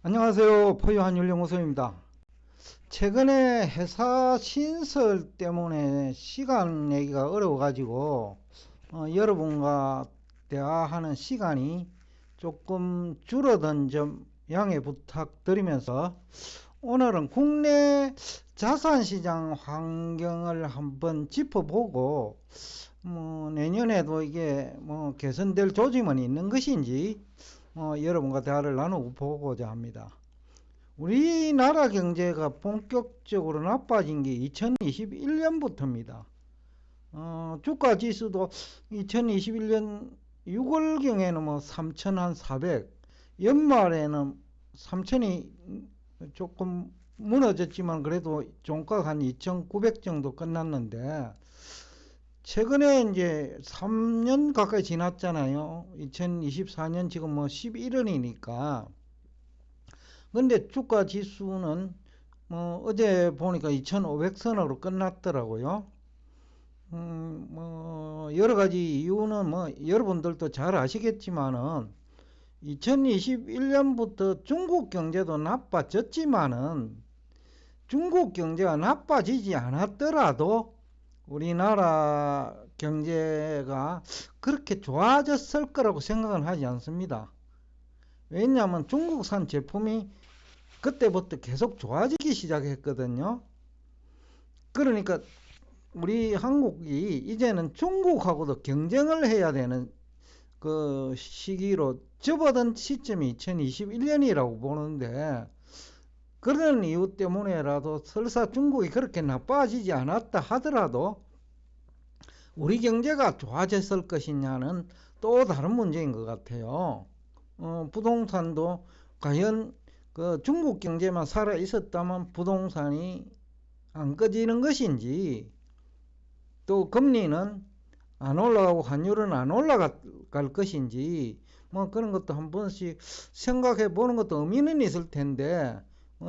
안녕하세요. 포유한율령호소입니다. 최근에 회사 신설 때문에 시간 내기가 어려워가지고 여러분과 대화하는 시간이 조금 줄어든 점 양해 부탁드리면서 오늘은 국내 자산시장 환경을 한번 짚어보고 내년에도 이게 개선될 조짐은 있는 것인지 여러분과 대화를 나누고자 합니다. 우리나라 경제가 본격적으로 나빠진 게 2021년부터입니다. 주가 지수도 2021년 6월경에는 3,400, 연말에는 3,000이 조금 무너졌지만 그래도 종가가 한 2,900 정도 끝났는데, 최근에 이제 3년 가까이 지났잖아요. 2024년 지금 11월이니까. 근데 주가 지수는 어제 보니까 2,500선으로 끝났더라고요. 여러 가지 이유는 여러분들도 잘 아시겠지만은 2021년부터 중국 경제도 나빠졌지만은 중국 경제가 나빠지지 않았더라도 우리나라 경제가 그렇게 좋아졌을 거라고 생각은 하지 않습니다. 왜냐하면 중국산 제품이 그때부터 계속 좋아지기 시작했거든요. 그러니까 우리 한국이 이제는 중국하고도 경쟁을 해야 되는 그 시기로 접어든 시점이 2021년이라고 보는데, 그런 이유 때문에라도 설사 중국이 그렇게 나빠지지 않았다 하더라도 우리 경제가 좋아졌을 것이냐는 또 다른 문제인 것 같아요. 부동산도 과연 그 중국 경제만 살아 있었다면 부동산이 안 꺼지는 것인지, 또 금리는 안 올라가고 환율은 안 올라갈 것인지 그런 것도 한 번씩 생각해 보는 것도 의미는 있을 텐데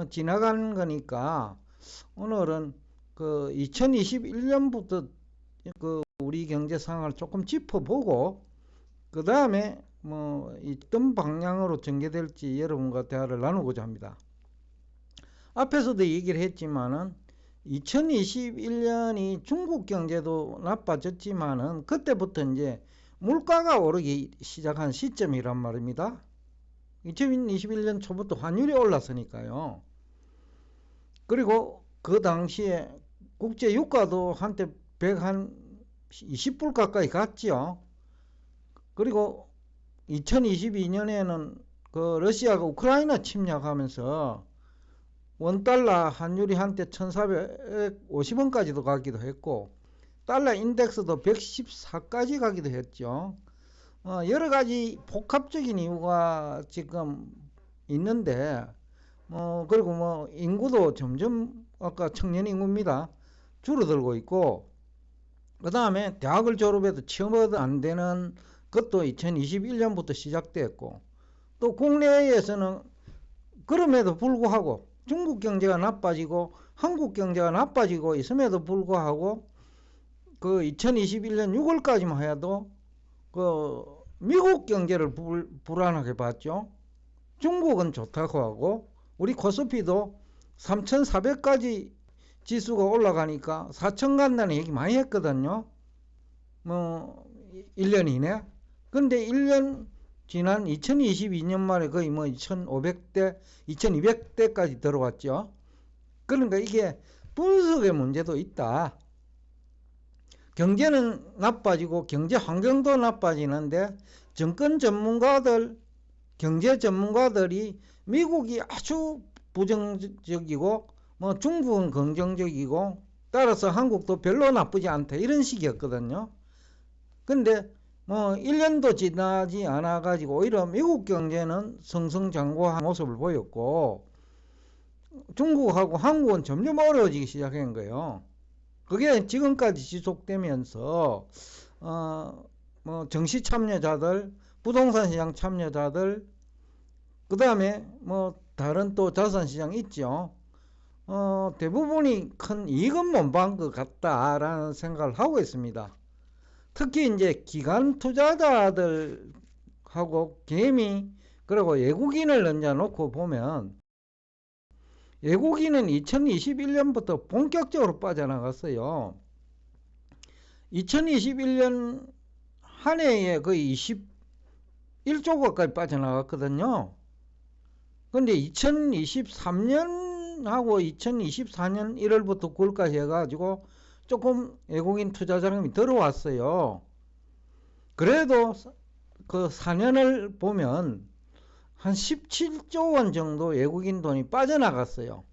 지나가는 거니까 오늘은 그 2021년부터 그 우리 경제 상황을 조금 짚어보고 그 다음에 어떤 방향으로 전개될지 여러분과 대화를 나누고자 합니다. 앞에서도 얘기를 했지만은 2021년이 중국 경제도 나빠졌지만은 그때부터 이제 물가가 오르기 시작한 시점이란 말입니다. 2021년 초부터 환율이 올랐으니까요. 그리고 그 당시에 국제 유가도 한때 120불 가까이 갔죠. 그리고 2022년에는 그 러시아가 우크라이나 침략하면서 원달러 환율이 한때 1450원까지도 가기도 했고 달러 인덱스도 114까지 가기도 했죠. 여러 가지 복합적인 이유가 지금 있는데 그리고 인구도 점점 아까 청년 인구입니다. 줄어들고 있고, 그 다음에 대학을 졸업해도 취업도 안 되는 것도 2021년부터 시작됐고, 또 국내에서는 그럼에도 불구하고 중국 경제가 나빠지고 한국 경제가 나빠지고 있음에도 불구하고 그 2021년 6월까지만 해도 그 미국 경제를 불안하게 봤죠. 중국은 좋다고 하고 우리 코스피도 3,400까지 지수가 올라가니까 4천 간다는 얘기 많이 했거든요. 1년 이내. 근데 1년 지난 2022년 말에 거의 2,500대, 2,200대까지 들어왔죠. 그러니까 이게 분석의 문제도 있다. 경제는 나빠지고 경제 환경도 나빠지는데 정권 전문가들, 경제 전문가들이 미국이 아주 부정적이고 중국은 긍정적이고 따라서 한국도 별로 나쁘지 않다 이런 식이었거든요. 근데 1년도 지나지 않아 가지고 오히려 미국 경제는 승승장구한 모습을 보였고 중국하고 한국은 점점 어려워지기 시작한 거예요. 그게 지금까지 지속되면서 정시 참여자들, 부동산 시장 참여자들, 그 다음에 다른 또 자산 시장 있죠. 대부분이 큰 이익은 못 본 것 같다라는 생각을 하고 있습니다. 특히 이제 기관 투자자들하고 개미 그리고 외국인을 얹어놓고 보면 외국인은 2021년부터 본격적으로 빠져나갔어요. 2021년 한 해에 거의 21조 가까이 빠져나갔거든요. 근데 2023년하고 2024년 1월부터 9월까지 해가지고 조금 외국인 투자 자금이 들어왔어요. 그래도 그 4년을 보면 한 17조 원 정도 외국인 돈이 빠져나갔어요.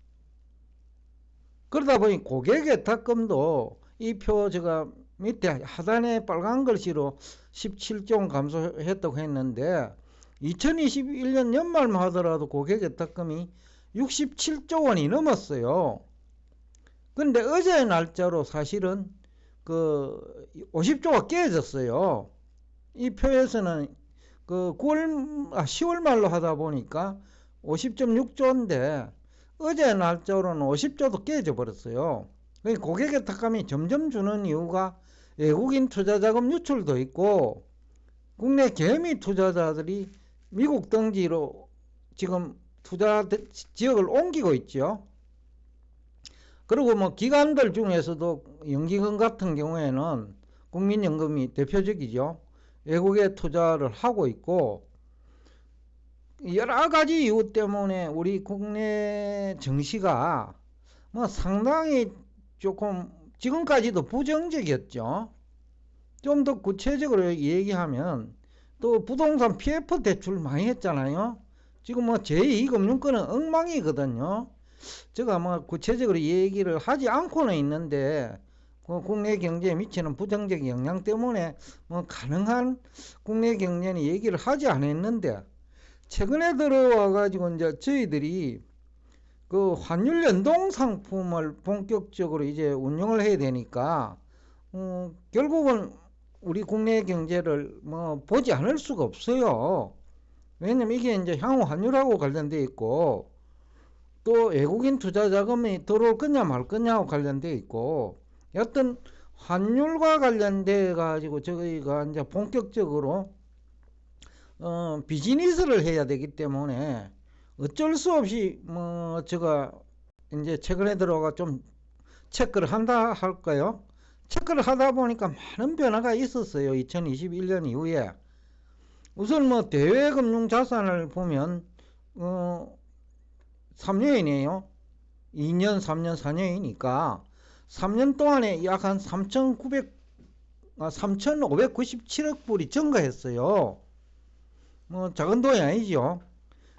그러다 보니 고객예탁금도 이 표 제가 밑에 하단에 빨간 글씨로 17조 원 감소했다고 했는데 2021년 연말만 하더라도 고객예탁금이 67조 원이 넘었어요. 근데 어제 날짜로 사실은 그 50조가 깨졌어요. 이 표에서는 그 10월 말로 하다 보니까 50.6조인데 어제 날짜로는 50조도 깨져 버렸어요. 고객예탁금이 점점 주는 이유가 외국인 투자자금 유출도 있고 국내 개미 투자자들이 미국 등지로 지금 투자 지역을 옮기고 있죠. 그리고 뭐 기관들 중에서도 연기금 같은 경우에는 국민연금이 대표적이죠. 외국에 투자를 하고 있고 여러 가지 이유 때문에 우리 국내 증시가 뭐 상당히 조금 지금까지도 부정적이었죠. 좀 더 구체적으로 얘기하면 또 부동산 PF 대출 많이 했잖아요. 지금 뭐 제2금융권은 엉망이거든요. 제가 뭐 구체적으로 얘기를 하지 않고는 있는데 국내 경제에 미치는 부정적 영향 때문에 뭐 가능한 국내 경제는 얘기를 하지 않았는데 최근에 들어와 가지고 이제 저희들이 그 환율 연동 상품을 본격적으로 이제 운영을 해야 되니까 결국은 우리 국내 경제를 뭐 보지 않을 수가 없어요. 왜냐면 이게 이제 향후 환율하고 관련돼 있고 또 외국인 투자 자금이 들어올 거냐 말 거냐하고 관련돼 있고 여튼 환율과 관련돼 가지고 저희가 이제 본격적으로 비즈니스를 해야 되기 때문에 어쩔 수 없이 뭐 제가 이제 최근에 들어가 좀 체크를 한다 할까요? 체크를 하다 보니까 많은 변화가 있었어요. 2021년 이후에 우선 뭐 대외금융자산을 보면 3년이네요. 2년, 3년, 4년이니까 3년 동안에 약 한 3,597억 불이 증가했어요. 뭐 작은 돈이 아니죠.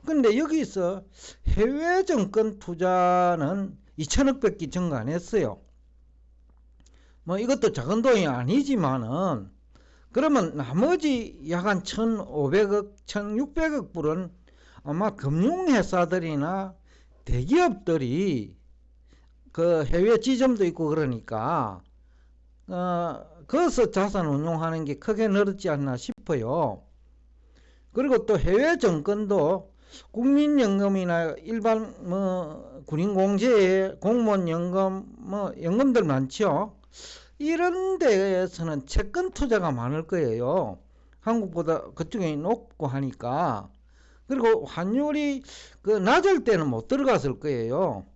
근데 여기서 해외 정권 투자는 2천억 밖에 증가 안 했어요. 뭐 이것도 작은 돈이 아니지만은 그러면 나머지 약 한 1,500억, 1,600억 불은 아마 금융회사들이나 대기업들이 그 해외 지점도 있고 그러니까 거기서 자산 운용하는 게 크게 늘었지 않나 싶어요. 그리고 또 해외 정권도 국민연금이나 일반 뭐 군인공제, 공무원연금 뭐 연금들 많죠. 이런 데에서는 채권 투자가 많을 거예요. 한국보다 그쪽이 높고 하니까. 그리고 환율이 그 낮을 때는 못 들어갔을 거예요.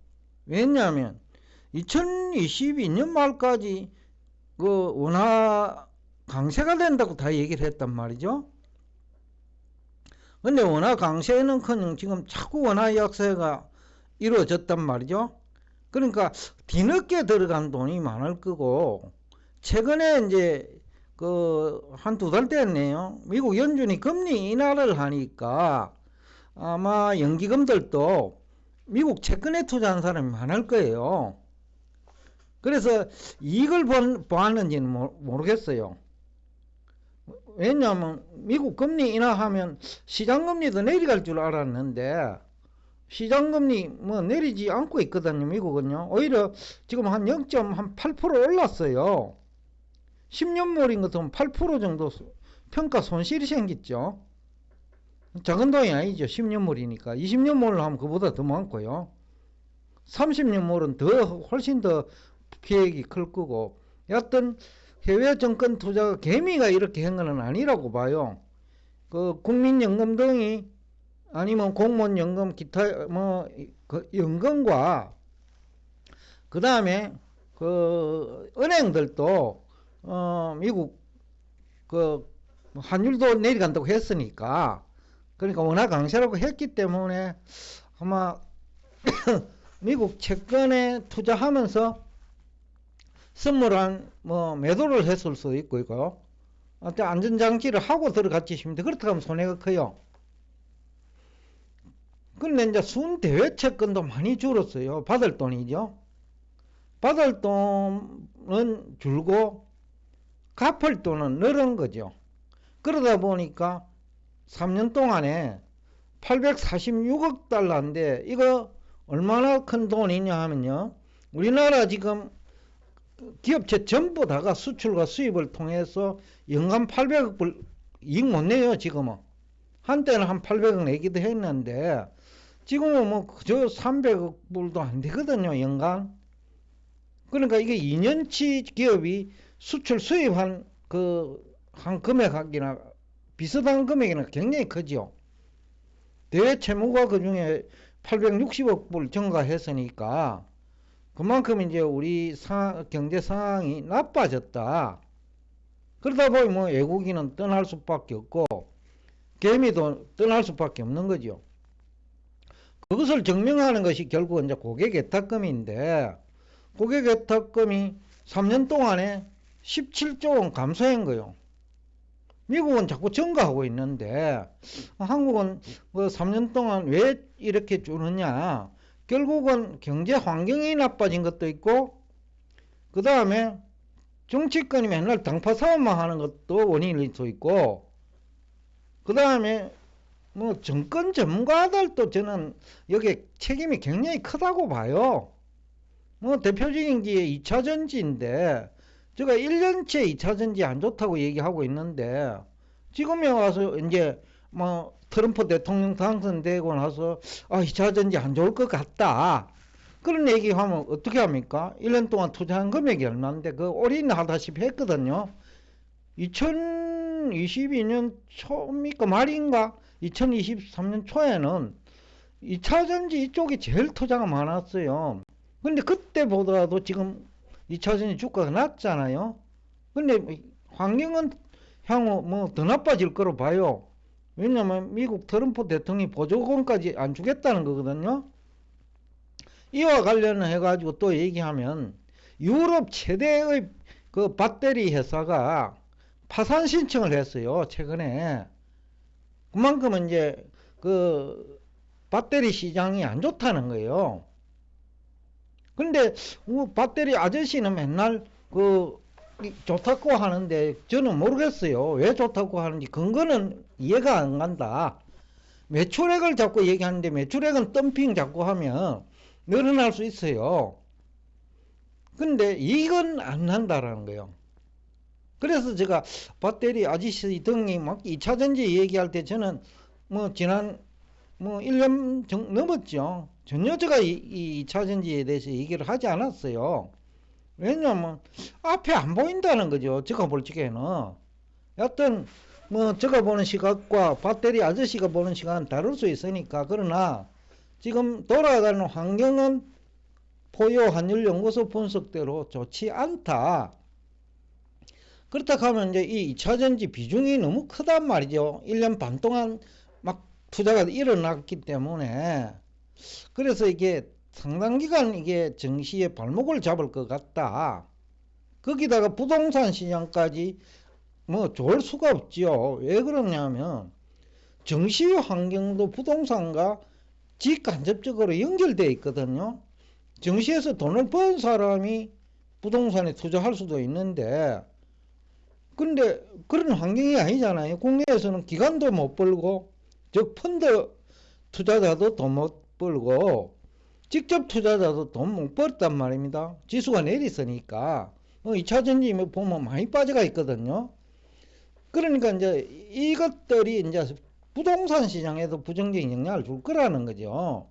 왜냐하면 2022년 말까지 그 원화 강세가 된다고 다 얘기를 했단 말이죠. 근데 원화 강세는커녕 지금 자꾸 원화 약세가 이루어졌단 말이죠. 그러니까 뒤늦게 들어간 돈이 많을 거고 최근에 이제 그 한 두 달 됐네요. 미국 연준이 금리 인하를 하니까 아마 연기금들도 미국 채권에 투자한 사람이 많을 거예요. 그래서 이걸 보았는지는 모르겠어요. 왜냐하면 미국 금리 인하하면 시장금리도 내려갈 줄 알았는데 시장금리 뭐 내리지 않고 있거든요. 미국은요. 오히려 지금 한 0.8% 올랐어요. 10년물인 것은 8% 정도 평가 손실이 생겼죠. 작은 돈이 아니죠. 10년물이니까. 20년물을 하면 그보다 더 많고요. 30년물은 훨씬 더 피해액이 클 거고. 여하튼 해외 정권 투자가 개미가 이렇게 한 건 아니라고 봐요. 그 국민연금 등이 아니면 공무원 연금 기타 그 연금과 그 다음에 그 은행들도 미국 그 환율도 내려간다고 했으니까, 그러니까 워낙 강세라고 했기 때문에 아마 미국 채권에 투자하면서 선물한 매도를 했을 수도 있고요. 안전장치를 하고 들어갔지 싶은데, 그렇다고 하면 손해가 커요. 근데 이제 순 대외 채권도 많이 줄었어요. 받을 돈이죠. 받을 돈은 줄고 갚을 돈은 늘은 거죠. 그러다 보니까 3년 동안에 846억 달러인데, 이거 얼마나 큰 돈이냐 하면요, 우리나라 지금 기업체 전부 다가 수출과 수입을 통해서 연간 800억 불 이익 못 내요. 지금은 한때는 한 800억 내기도 했는데, 지금은 뭐 그저 300억 불도 안 되거든요, 연간. 그러니까 이게 2년치 기업이 수출 수입한 한 금액이나 비슷한 금액이나 굉장히 크죠. 대외 채무가 그 중에 860억 불 증가했으니까 그만큼 이제 우리 경제 상황이 나빠졌다. 그러다 보니 뭐 외국인은 떠날 수밖에 없고 개미도 떠날 수밖에 없는 거죠. 그것을 증명하는 것이 결국 이제 고객예탁금인데, 고객예탁금이 3년 동안에 17조 원 감소한 거예요. 미국은 자꾸 증가하고 있는데 한국은 3년 동안 왜 이렇게 줄었냐? 결국은 경제 환경이 나빠진 것도 있고, 그 다음에 정치권이 맨날 당파 싸움만 하는 것도 원인일 수 있고, 그 다음에 정권 전문가들도 저는 여기에 책임이 굉장히 크다고 봐요. 대표적인 게 2차전지인데, 제가 1년째 2차전지 안 좋다고 얘기하고 있는데, 지금에 와서 이제 트럼프 대통령 당선되고 나서 2차전지 안 좋을 것 같다, 그런 얘기하면 어떻게 합니까? 1년 동안 투자한 금액이 얼마인데 그 올인하다시피 했거든요. 2022년 초입니까 말인가 2023년 초에는 2차전지 이쪽이 제일 투자가 많았어요. 근데 그때보다도 지금 2차전지 주가가 낮잖아요. 근데 환경은 향후 더 나빠질 거로 봐요. 왜냐면 미국 트럼프 대통령이 보조금까지 안 주겠다는 거거든요. 이와 관련해 가지고 또 얘기하면, 유럽 최대의 그 배터리 회사가 파산 신청을 했어요, 최근에. 그만큼 이제 그 배터리 시장이 안 좋다는 거예요. 근데 배터리 아저씨는 맨날 좋다고 하는데, 저는 모르겠어요. 왜 좋다고 하는지 근거는 이해가 안 간다. 매출액을 자꾸 얘기하는데, 매출액은 덤핑 자꾸 하면 늘어날 수 있어요. 근데 이건 안 난다라는 거예요. 그래서 제가 배터리 아저씨 등이 막 2차전지 얘기할 때, 저는 지난 1년 넘었죠. 전혀 제가 이 2차전지에 대해서 얘기를 하지 않았어요. 왜냐면 앞에 안 보인다는 거죠, 제가 볼 적에는. 여튼 제가 보는 시각과 배터리 아저씨가 보는 시각은 다를 수 있으니까. 그러나 지금 돌아가는 환경은 포요 환율연구소 분석대로 좋지 않다. 그렇다고 하면 이제 이 2차전지 비중이 너무 크단 말이죠. 1년 반 동안 막 투자가 일어났기 때문에. 그래서 이게 상당 기간 이게 증시의 발목을 잡을 것 같다. 거기다가 부동산 시장까지 좋을 수가 없지요. 왜 그러냐면 증시 환경도 부동산과 직간접적으로 연결되어 있거든요. 증시에서 돈을 번 사람이 부동산에 투자할 수도 있는데, 근데 그런 환경이 아니잖아요. 국내에서는 기관도 못 벌고, 즉 펀드 투자자도 돈 못 벌고, 직접 투자자도 돈 못 벌었단 말입니다. 지수가 내리서니까. 2차전지 보면 많이 빠져가 있거든요. 그러니까 이제 이것들이 이제 부동산 시장에도 부정적인 영향을 줄 거라는 거죠.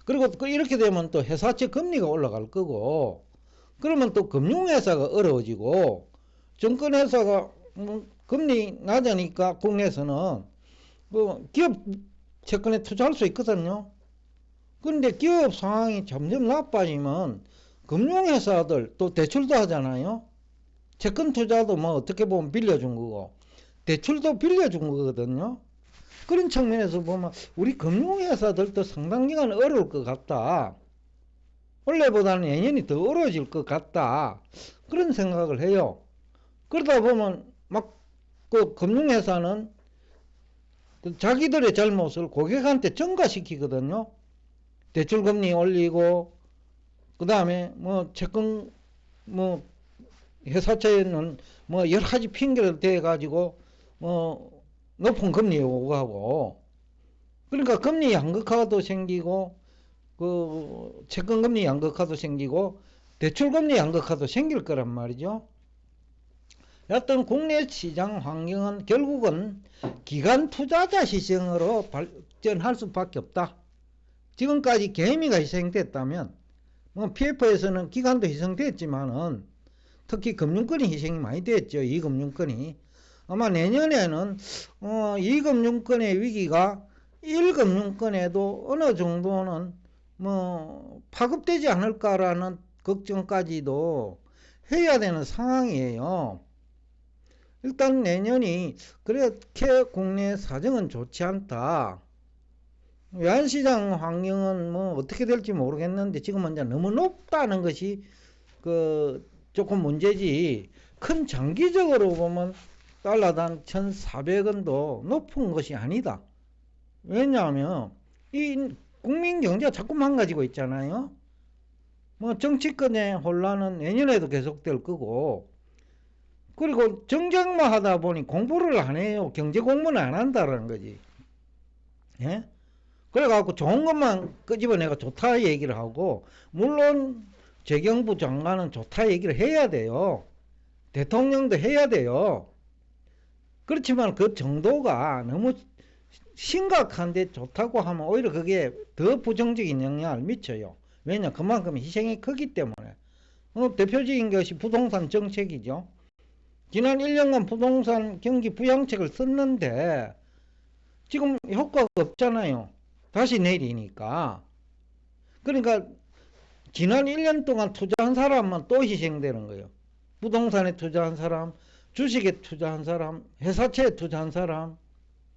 그리고 이렇게 되면 또 회사채 금리가 올라갈 거고, 그러면 또 금융회사가 어려워지고, 정권회사가 금리 낮으니까 국내에서는 기업 채권에 투자할 수 있거든요. 그런데 기업 상황이 점점 나빠지면 금융회사들 또 대출도 하잖아요. 채권 투자도 뭐 어떻게 보면 빌려준 거고 대출도 빌려준 거거든요. 그런 측면에서 보면 우리 금융회사들도 상당 기간 어려울 것 같다. 원래보다는 내년이 더 어려워질 것 같다. 그런 생각을 해요. 그러다 보면 막 그 금융회사는 자기들의 잘못을 고객한테 전가시키거든요. 대출금리 올리고 그 다음에 뭐 채권 뭐 회사채는 뭐 여러 가지 핑계를 대 가지고 뭐 높은 금리 요구하고 그러니까 금리 양극화도 생기고 그 채권금리 양극화도 생기고 대출금리 양극화도 생길 거란 말이죠. 여하튼 국내 시장 환경은 결국은 기관 투자자 시장으로 발전할 수밖에 없다. 지금까지 개미가 희생됐다면 뭐 PF에서는 기관도 희생됐지만은 특히 금융권이 희생이 많이 됐죠. 이 금융권이 아마 내년에는 이 금융권의 위기가 1금융권에도 어느 정도는 뭐 파급되지 않을까라는 걱정까지도 해야 되는 상황이에요. 일단 내년이 그렇게 국내 사정은 좋지 않다. 외환시장 환경은 뭐 어떻게 될지 모르겠는데 지금은 이제 너무 높다는 것이 그 조금 문제지. 큰 장기적으로 보면 달러당 1,400원도 높은 것이 아니다. 왜냐하면 이 국민 경제가 자꾸 망가지고 있잖아요. 뭐 정치권의 혼란은 내년에도 계속될 거고 그리고 정쟁만 하다 보니 공부를 안 해요. 경제 공부는 안 한다라는 거지. 예? 그래갖고 좋은 것만 끄집어내가 좋다 얘기를 하고 물론 재경부 장관은 좋다 얘기를 해야 돼요. 대통령도 해야 돼요. 그렇지만 그 정도가 너무 심각한데 좋다고 하면 오히려 그게 더 부정적인 영향을 미쳐요. 왜냐 그만큼 희생이 크기 때문에. 대표적인 것이 부동산 정책이죠. 지난 1년간 부동산 경기 부양책을 썼는데 지금 효과가 없잖아요. 다시 내리니까. 그러니까 지난 1년 동안 투자한 사람만 또 희생되는 거예요. 부동산에 투자한 사람, 주식에 투자한 사람, 회사채에 투자한 사람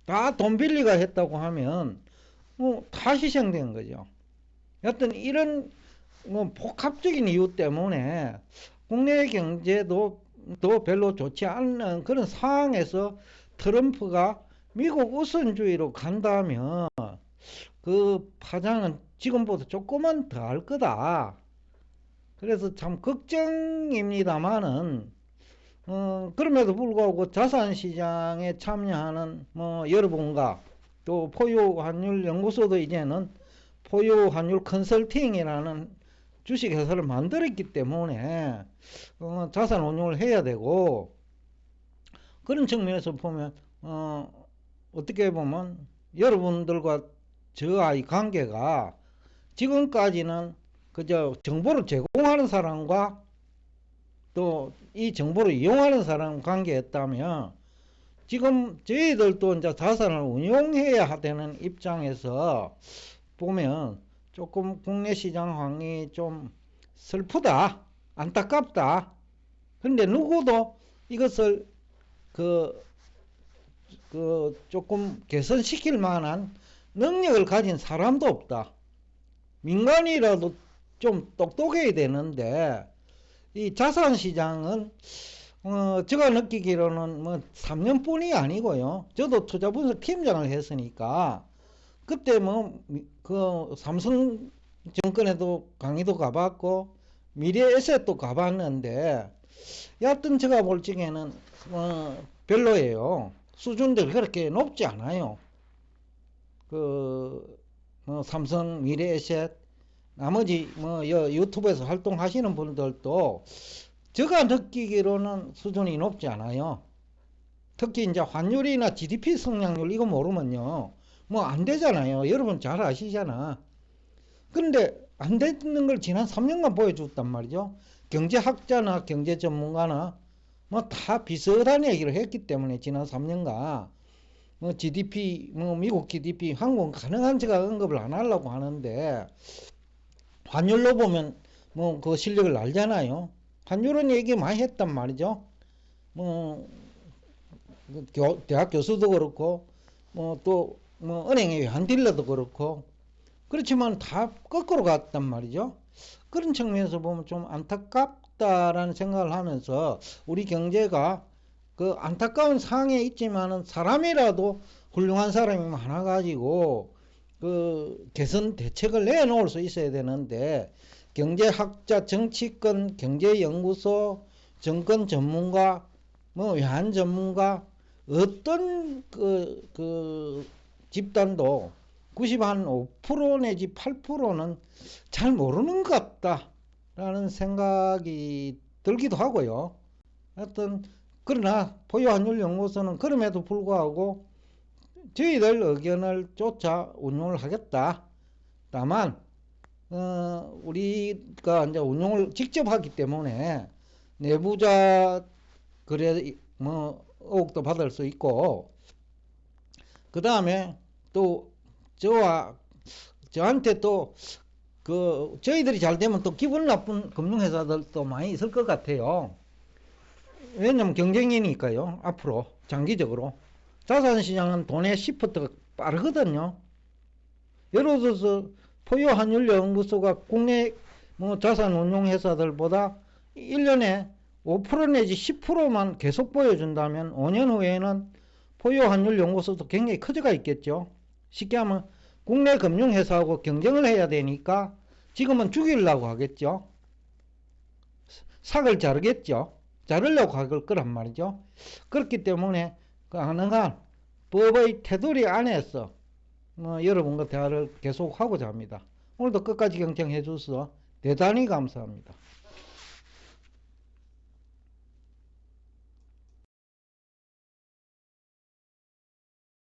다 돈 빌리가 했다고 하면 다 희생된 거죠. 여튼 이런 복합적인 이유 때문에 국내 경제도 또 별로 좋지 않은 그런 상황에서 트럼프가 미국 우선주의로 간다면 그 파장은 지금보다 조금은 더 할 거다. 그래서 참 걱정입니다만은 그럼에도 불구하고 자산시장에 참여하는 뭐 여러분과 또 포유환율 연구소도 이제는 포유환율 컨설팅이라는 주식회사를 만들었기 때문에 자산 운용을 해야 되고 그런 측면에서 보면 어떻게 보면 여러분들과 저와의 관계가 지금까지는 그저 정보를 제공하는 사람과 또 이 정보를 이용하는 사람 관계였다면 지금 저희들도 이제 자산을 운용해야 되는 입장에서 보면 조금 국내 시장 환경이 좀 슬프다, 안타깝다. 그런데 누구도 이것을 조금 개선시킬 만한 능력을 가진 사람도 없다. 민간이라도 좀 똑똑해야 되는데 이 자산시장은 제가 느끼기로는 뭐 3년뿐이 아니고요. 저도 투자분석 팀장을 했으니까 그때 뭐 그 삼성증권에도 강의도 가봤고 미래에셋도 가봤는데 여하튼 제가 볼 적에는 별로예요. 수준도 그렇게 높지 않아요. 삼성 미래에셋 나머지 유튜브에서 활동하시는 분들도 제가 느끼기로는 수준이 높지 않아요. 특히 이제 환율이나 GDP 성장률 이거 모르면요 뭐 안 되잖아요. 여러분 잘 아시잖아. 그런데 안 되는 걸 지난 3년간 보여줬단 말이죠. 경제학자나 경제 전문가나 뭐 다 비슷한 얘기를 했기 때문에 지난 3년간 뭐 GDP, 뭐 미국 GDP, 한국은 가능한 제가 언급을 안 하려고 하는데, 환율로 보면 뭐 그 실력을 알잖아요. 환율은 얘기 많이 했단 말이죠. 뭐 대학 교수도 그렇고, 뭐 또 뭐 은행의 외환딜러도 그렇고, 그렇지만 다 거꾸로 갔단 말이죠. 그런 측면에서 보면 좀 안타깝다라는 생각을 하면서, 우리 경제가 그 안타까운 상황에 있지만은 사람이라도 훌륭한 사람이 많아가지고 그 개선 대책을 내놓을 수 있어야 되는데, 경제학자, 정치권, 경제연구소, 정권 전문가, 뭐 외환 전문가, 어떤 그 집단도 95% 내지 8%는 잘 모르는 것 같다라는 생각이 들기도 하고요. 하여튼 그러나 포유환율연구소는 그럼에도 불구하고 저희들 의견을 쫓아 운용을 하겠다. 다만 우리가 이제 운용을 직접 하기 때문에 내부자 그래 뭐 의혹도 받을 수 있고, 그 다음에 또 저한테 또 그 저희들이 잘 되면 또 기분 나쁜 금융회사들도 많이 있을 것 같아요. 왜냐면 경쟁이니까요. 앞으로 장기적으로 자산시장은 돈의 시프트가 빠르거든요. 예를 들어서 포유환율연구소가 국내 뭐 자산운용회사들보다 1년에 5% 내지 10%만 계속 보여준다면 5년 후에는 포유환율연구소도 굉장히 커져가 있겠죠. 쉽게 하면 국내 금융회사하고 경쟁을 해야 되니까 지금은 죽이려고 하겠죠. 삭을 자르겠죠. 자르려고 할 거란 말이죠. 그렇기 때문에 가능한 법의 테두리 안에서 여러분과 대화를 계속하고자 합니다. 오늘도 끝까지 경청해 주셔서 대단히 감사합니다.